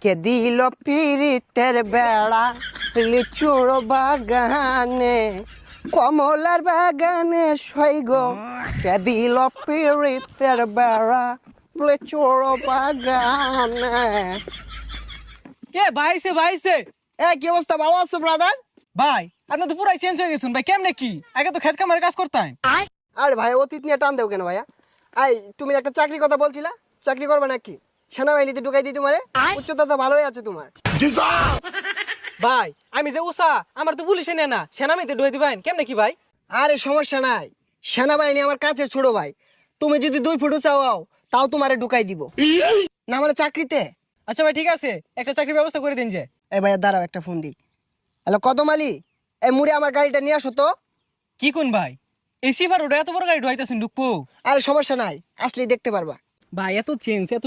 কে দিল পিরিতের বেড়া লিচুর বাগানে কমলার বাগানে সৈগ কে দিল পিরিতের বেড়া লিচুর বাগানে। কে ভাইছে ভাইছে কি অবস্থা, ভালো আছো ব্রাদার? ভাই আপনি তো পুরাই চেঞ্জ হয়ে গেছেন ভাই, কেমনে কি আগে তো খেত কামারে কাজ করতাম। আরে ভাই অতীত নিয়ে টান দেও কেন ভাইয়া? তুমি একটা চাকরির কথা বলছিলা, চাকরি করবে নাকি? সেনাবাহিনীতে ঢুকাই দিই তোমারে, উচ্চতা তো ভালোই আছে তোমার। ভাই আমি যে উষা আমার তো পুলিশে নেয় না, সেনামিতে ঢুয়ে দিবেন কেমনে কি ভাই? আরে সমস্যা নাই, সেনাবাহিনী আমার কাছে ছোট ভাই। তুমি যদি 2 ফুট চাও তাও তোমারে ঢুকাই দিব না মানে চাকরিতে। আচ্ছা ভাই ঠিক আছে, একটা চাকরির ব্যবস্থা করে দিন যে। এই ভাইয়া দাঁড়াও, একটা ফোন দিই। হ্যালো কদম আলী, এই মুড়ে আমার গাড়িটা নিয়ে আসো তো। কি কোন ভাই এই সিফার ওটা এত বড় গাড়ি ঢুয়াইতেছেন ঢুকবো? আরে সমস্যা নাই, আসলেই দেখতে পারবা। ভাই এত চেঞ্জ এত